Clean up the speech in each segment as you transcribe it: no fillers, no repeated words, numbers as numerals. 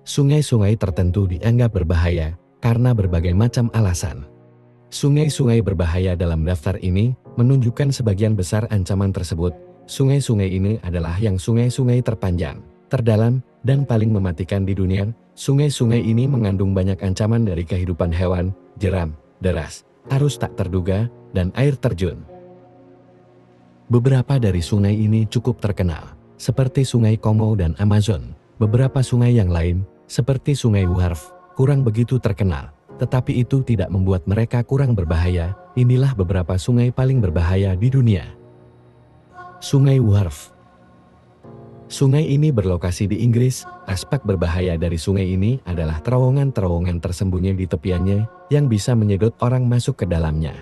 Sungai-sungai tertentu dianggap berbahaya karena berbagai macam alasan. Sungai-sungai berbahaya dalam daftar ini menunjukkan sebagian besar ancaman tersebut. Sungai-sungai ini adalah yang sungai-sungai terpanjang, terdalam, dan paling mematikan di dunia. Sungai-sungai ini mengandung banyak ancaman dari kehidupan hewan, jeram, deras, arus tak terduga, dan air terjun. Beberapa dari sungai ini cukup terkenal, seperti Sungai Congo dan Amazon. Beberapa sungai yang lain, seperti Sungai Wharfe, kurang begitu terkenal, tetapi itu tidak membuat mereka kurang berbahaya. Inilah beberapa sungai paling berbahaya di dunia. Sungai Wharfe. Sungai ini berlokasi di Inggris. Aspek berbahaya dari sungai ini adalah terowongan-terowongan tersembunyi di tepiannya yang bisa menyedot orang masuk ke dalamnya.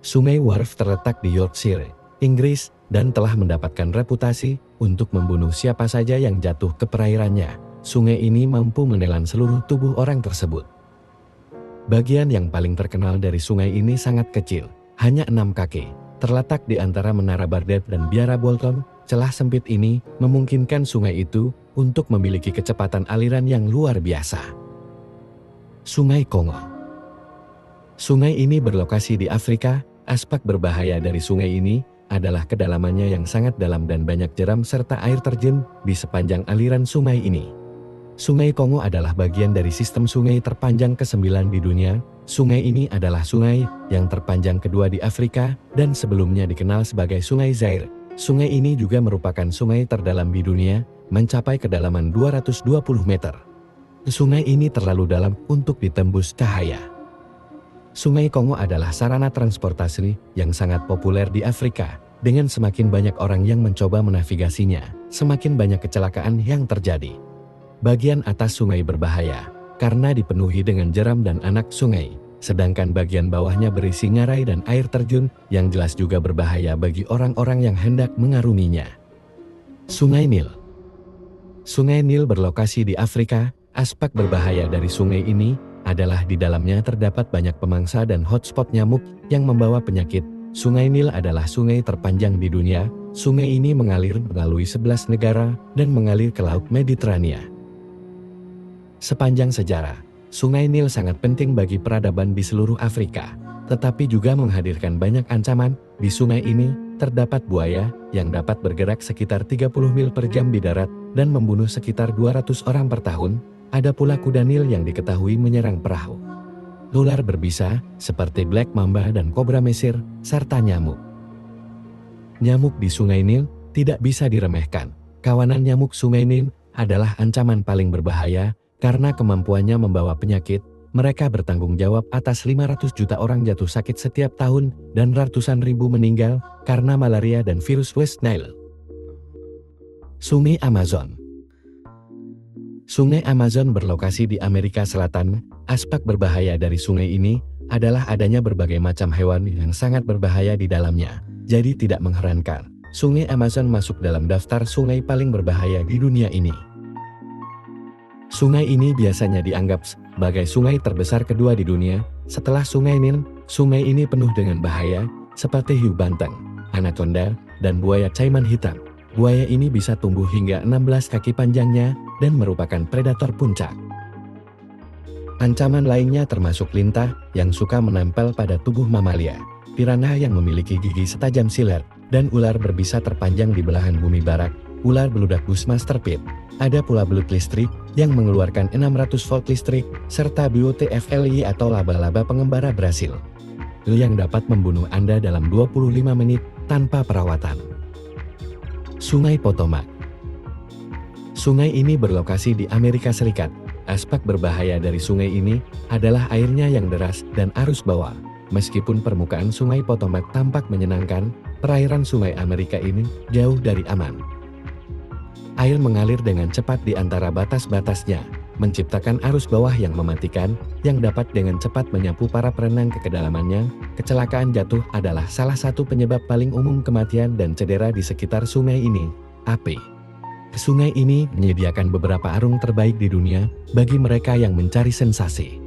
Sungai Wharfe terletak di Yorkshire, Inggris, dan telah mendapatkan reputasi untuk membunuh siapa saja yang jatuh ke perairannya. Sungai ini mampu menelan seluruh tubuh orang tersebut. Bagian yang paling terkenal dari sungai ini sangat kecil, hanya 6 kaki, terletak di antara Menara Baghdad dan Biara Bolton. Celah sempit ini memungkinkan sungai itu untuk memiliki kecepatan aliran yang luar biasa. Sungai Congo. Sungai ini berlokasi di Afrika. Aspek berbahaya dari sungai ini adalah kedalamannya yang sangat dalam dan banyak jeram serta air terjun di sepanjang aliran sungai ini. Sungai Congo adalah bagian dari sistem sungai terpanjang ke-9 di dunia. Sungai ini adalah sungai yang terpanjang kedua di Afrika dan sebelumnya dikenal sebagai Sungai Zaire. Sungai ini juga merupakan sungai terdalam di dunia, mencapai kedalaman 220 meter. Sungai ini terlalu dalam untuk ditembus cahaya. Sungai Congo adalah sarana transportasi yang sangat populer di Afrika. Dengan semakin banyak orang yang mencoba menavigasinya, semakin banyak kecelakaan yang terjadi. Bagian atas sungai berbahaya karena dipenuhi dengan jeram dan anak sungai, sedangkan bagian bawahnya berisi ngarai dan air terjun yang jelas juga berbahaya bagi orang-orang yang hendak mengaruminya. Sungai Nil. Sungai Nil berlokasi di Afrika. Aspek berbahaya dari sungai ini adalah di dalamnya terdapat banyak pemangsa dan hotspot nyamuk yang membawa penyakit. Sungai Nil adalah sungai terpanjang di dunia. Sungai ini mengalir melalui 11 negara dan mengalir ke Laut Mediterania. Sepanjang sejarah, Sungai Nil sangat penting bagi peradaban di seluruh Afrika, tetapi juga menghadirkan banyak ancaman. Di sungai ini, terdapat buaya yang dapat bergerak sekitar 30 mil per jam di darat dan membunuh sekitar 200 orang per tahun. Ada pula kuda Nil yang diketahui menyerang perahu. Ular berbisa, seperti Black Mamba dan Kobra Mesir, serta nyamuk. Nyamuk di Sungai Nil tidak bisa diremehkan. Kawanan nyamuk Sungai Nil adalah ancaman paling berbahaya. Karena kemampuannya membawa penyakit, mereka bertanggung jawab atas 500 juta orang jatuh sakit setiap tahun dan ratusan ribu meninggal karena malaria dan virus West Nile. Sungai Amazon. Sungai Amazon berlokasi di Amerika Selatan. Aspek berbahaya dari sungai ini adalah adanya berbagai macam hewan yang sangat berbahaya di dalamnya. Jadi tidak mengherankan, Sungai Amazon masuk dalam daftar sungai paling berbahaya di dunia ini. Sungai ini biasanya dianggap sebagai sungai terbesar kedua di dunia, setelah Sungai Nil. Sungai ini penuh dengan bahaya, seperti hiu banteng, anaconda, dan buaya caiman hitam. Buaya ini bisa tumbuh hingga 16 kaki panjangnya, dan merupakan predator puncak. Ancaman lainnya termasuk lintah, yang suka menempel pada tubuh mamalia, piranha yang memiliki gigi setajam silet, dan ular berbisa terpanjang di belahan bumi barat, ular beludak Bushmaster pit. Ada pula belut listrik yang mengeluarkan 600 volt listrik, serta BOTFLY atau laba-laba pengembara Brasil, yang dapat membunuh Anda dalam 25 menit tanpa perawatan. Sungai Potomac. Sungai ini berlokasi di Amerika Serikat. Aspek berbahaya dari sungai ini adalah airnya yang deras dan arus bawah. Meskipun permukaan Sungai Potomac tampak menyenangkan, perairan sungai Amerika ini jauh dari aman. Air mengalir dengan cepat di antara batas-batasnya, menciptakan arus bawah yang mematikan, yang dapat dengan cepat menyapu para perenang ke kedalamannya. Kecelakaan jatuh adalah salah satu penyebab paling umum kematian dan cedera di sekitar sungai ini. AP. Sungai ini menyediakan beberapa arung terbaik di dunia bagi mereka yang mencari sensasi.